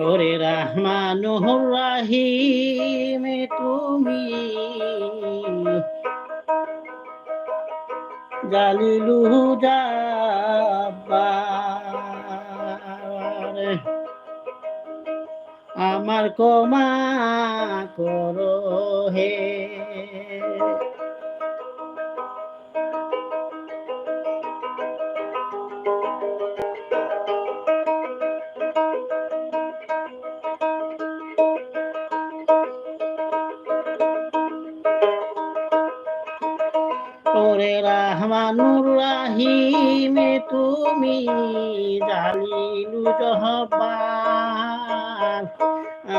ওরে রহমানুর রাহিম তুমি জালিলু জাব্বার আমার ক্ষমা করো হে ওরে রহমানুর রাহিম তুমি জালিলু জহবার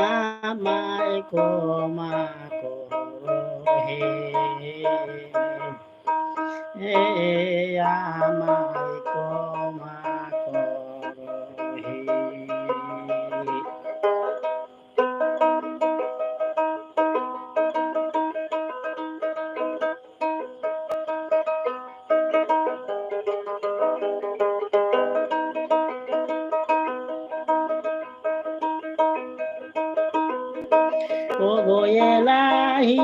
আমায় ক্ষমা করো হে হে আমায় ক্ষমা করো হে ও গো এলাহি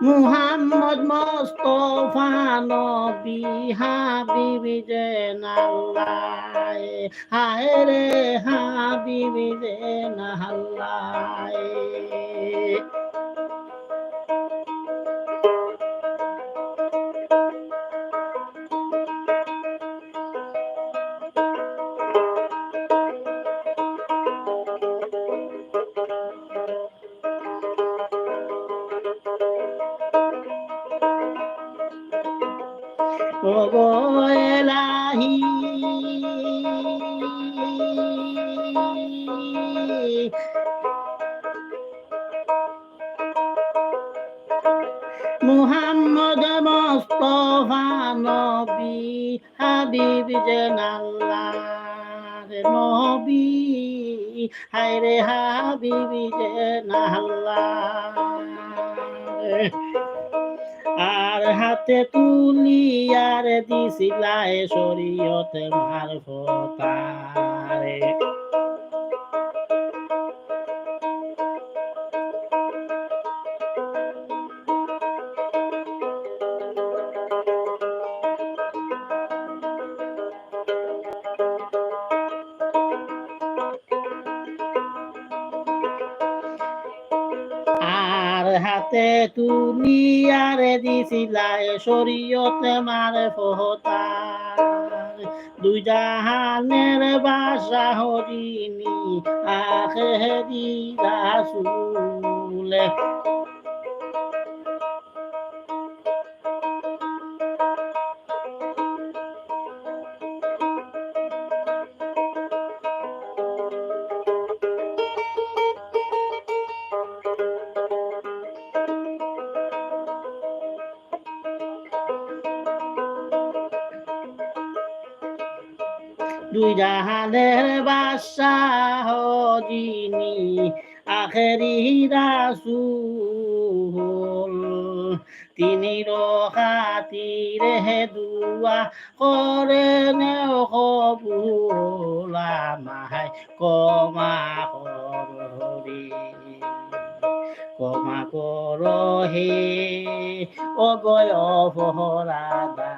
মুহাম্মদ মোস্তফা নবী হাবিবি যেন আল্লাহ হায় রে হাবিবি যেন আল্লাহ ও গো এলাহি মুহাম্মদ মোস্তফা নবী হাবিব যেন আল্লাহর নবী হায় রে হাবিবি যেন আল্লাহ আর হাতে তুলি আর দিছিলায় শরীয়তে মারফতারে আর হাতে তুলি আর দিছিলায় শরীয়তে মারফতার দুই জাহানের বাসা হরিণী আখেরি রাসূল দুই জাহানের বাদশাহ যিনি আখেরি রাসূল তিনি খাতিরে দুয়া করেন কবুল আমায় ক্ষমা করো ক্ষমা করো হে ও গয় অপরাধা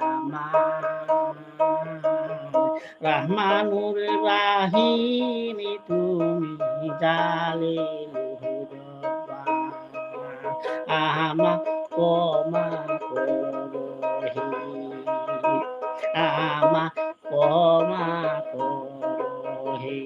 রহমানুর রাহিম তুমি জালিলু জব্বার আমা ক্ষমা করো হে আমা ক্ষমা করো হে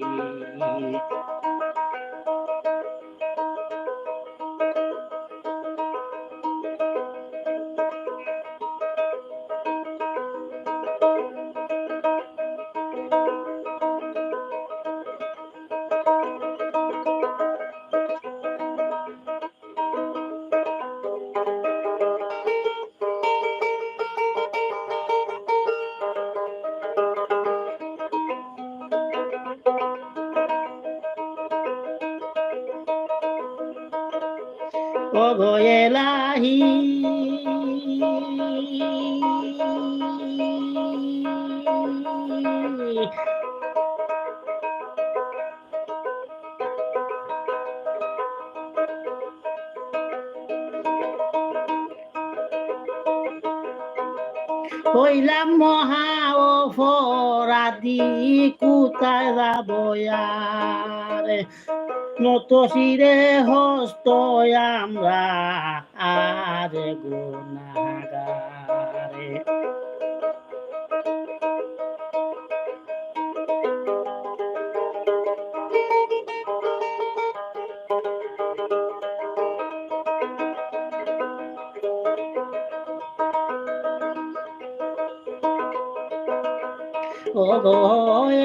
ওগো এলাহি হইলাম মহা অপরাধী কোথায় যাব আর নত শিরে হস্ত আমরা আর গুনাগারে ওগো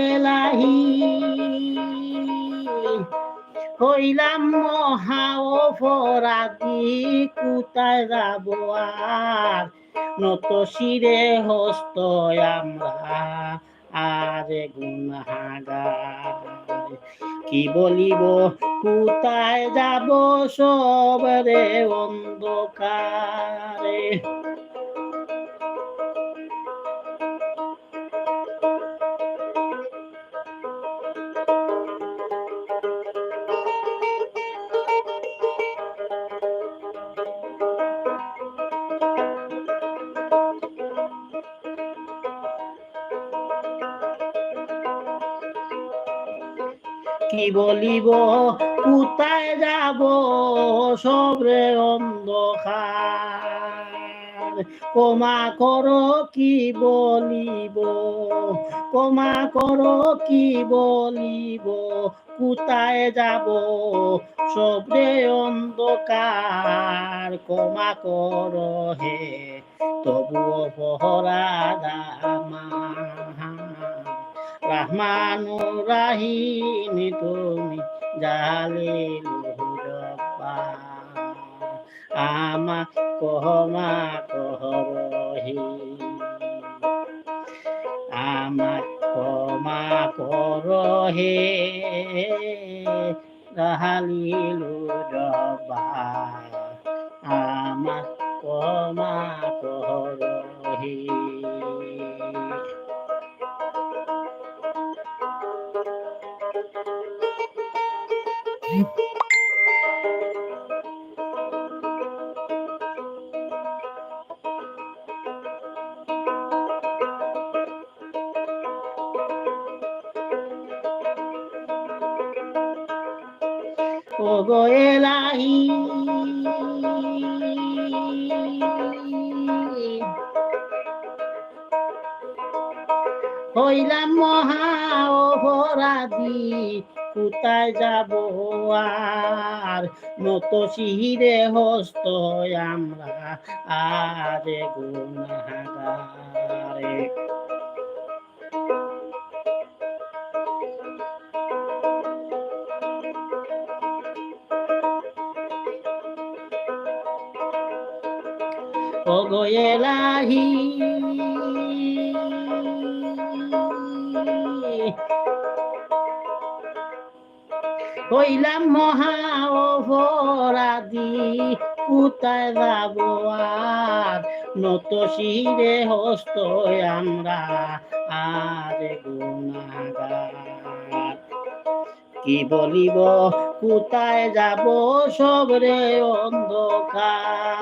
এলাহি হইলাম মহা অপরাধী কোথায় যাব আর নত শিরে হস্ত আমরা আর গুনাগার কি বলিব কোথায় যাব সবরে অন্ধকারে কি বলিব কোথায় যাব সবরে অন্ধকার ক্ষমা করো কি বলিব ক্ষমা করো কি বলিব কোথায় যাব সবরে অন্ধকার ক্ষমা করো হে তবুও পহরাদামা রহমানু রাহিম তুমি জালিলুরব্বা আমা কহমা করহি আমা ক্ষমা করহে জালিলুরব্বা আমা ক্ষমা করহি ওগো এলাহি হইলাম মহা অপরাধী কোথায় যাব আর নত শিরে হস্ত আমরা আর গুনাগারে ওগো এলাহি হইলাম মহা অপরাধী কোথায় যাব আর নত শিরে হস্ত আমরা আর গুনাগার কি বলিব কোথায় যাব সবরে অন্ধকারে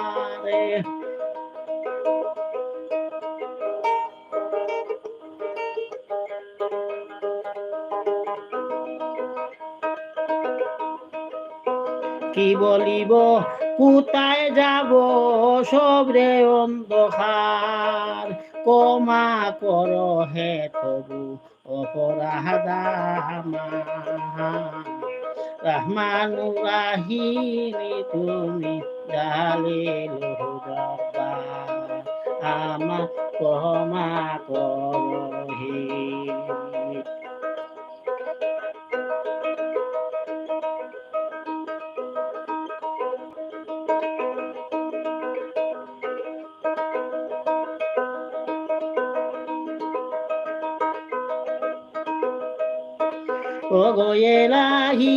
কি বলিব কোথায় যাব সবরে অন্ধকার ক্ষমা করো হে তবু অপরাধামা রহমানু রাহিম তুমি জালিলুরব্বা আমা ক্ষমা করহি ওগো এলাহি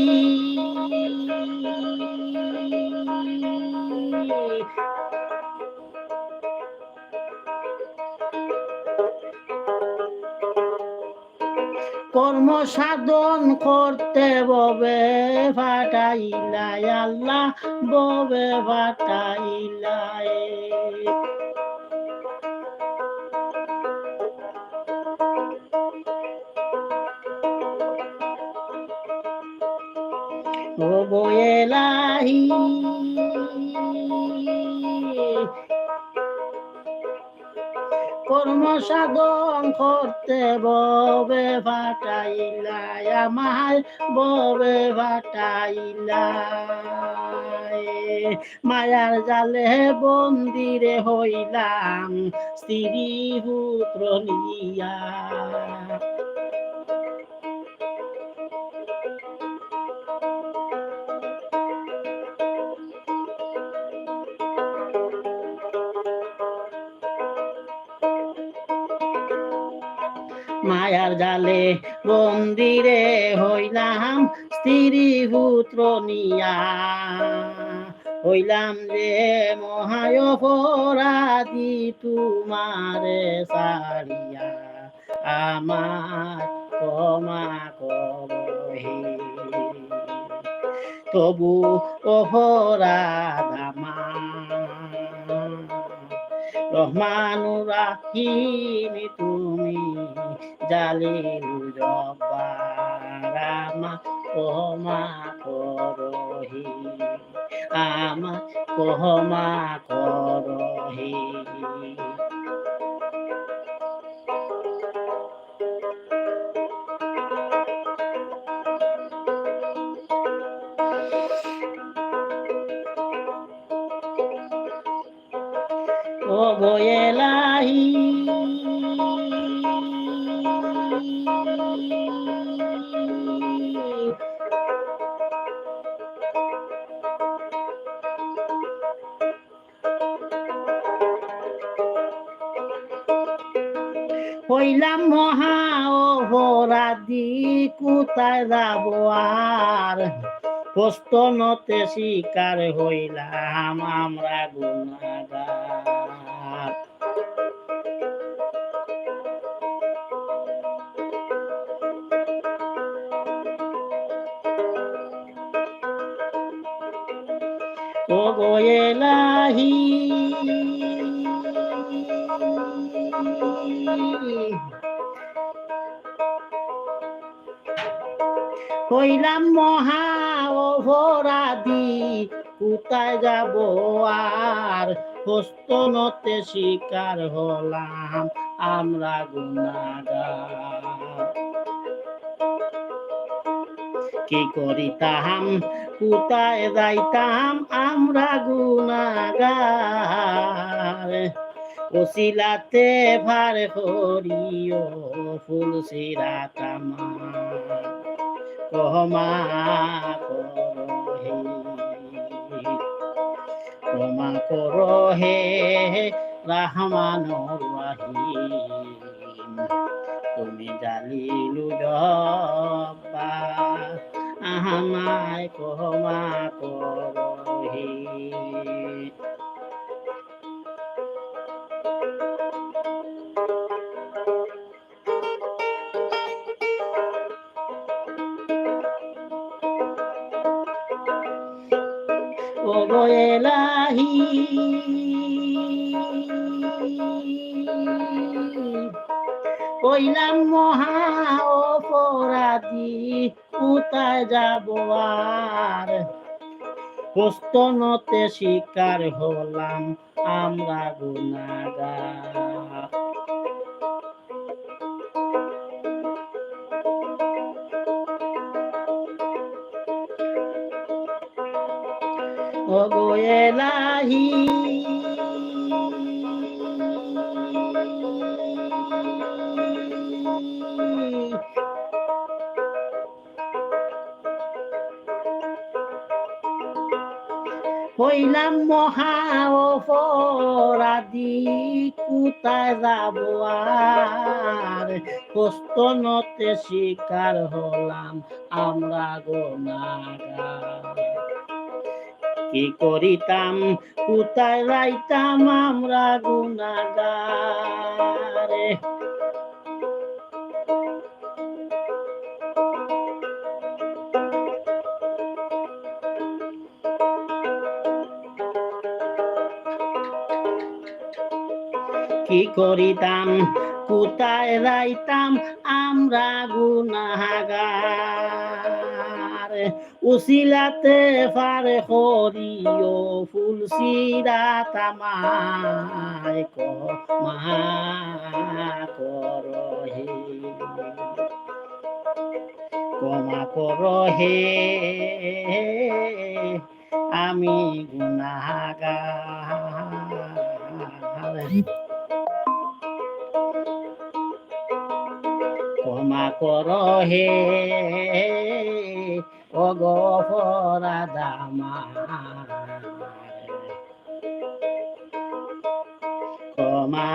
কর্ম সাধন করতে ববে ফাটাইলাই আল্লাহ ববে ফাটাইলাই ও বয়েলাহি কর্ম সাধন করতে ববে ফাটাইলাই আমায় ববে ফাটাইলাই মায়ার জালে বন্দিরে হইলাম স্ত্রী পুত্র নিয়া মায়ার জালে বন্দিরে হইলাম স্ত্রী পুত্র নিয়া হইলাম যে মহায় অপরাধী তোমারে সারিয়া আমার ক্ষমা করহি তবু অপরাধ আমার রহমানুর রাহিম তুমি জালিল জব্বার আমা ক্ষমা করহি আমা ক্ষমা করহি ও বয়েলাহি হইলাম মহা অপরাধী কোথায় যাব আর প্রস্তনতে শিকার হইলাম আমরা গুনাহগার ও গো এলাহি হইলাম মহা অপরাধী কোথায় যাব আর হস্তনতে শিকার হলাম আমরা গুনাহগার কি করিতাম কোথায় যাইতাম আমরা গুনাহগার ওসিলাতে ভার করিও ফুল সিরাতাম ক্ষমা করহে ক্ষমা করহে রহমানুর রহিম তুমি জালিলু জব্বার আমায় ক্ষমা করহে ও গো এলাহি হইলাম মহা অপরাধী কোথায় যাব আর প্রস্তনতে শিকার হলাম আমরা গুনাহগার ও গো এলাহি হইলাম মহা অপরাধী কোথায় যাব আর প্রস্তনতে শিকার হলাম আমরা গুনাহগার কি করিতাম কোথায় যাইতাম আমরা গুনাহগার কি করিতাম কোথায় যাইতাম আমরা গুনাহগার উসিলাতে পারে হরিও ফুল সিরাতামায় ক্ষমা করহে ক্ষমা করহে আমি গুনাহগার ক্ষমা করহে অগপরাধ আমার ক্ষমা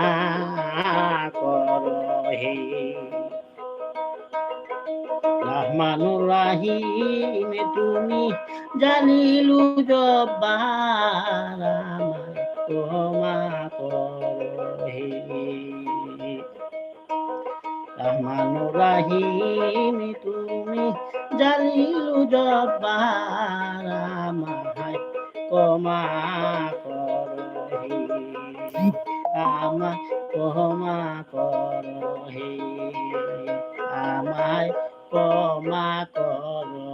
করহে রহমানুর রাহিম তুমি জালিলু জব্বার আমার ক্ষমা করহে রহমানুর রাহিম তুমি জালিলু জব্বার আমায় ক্ষমা করহে আমায় ক্ষমা করহে আমায় ক্ষমা করহে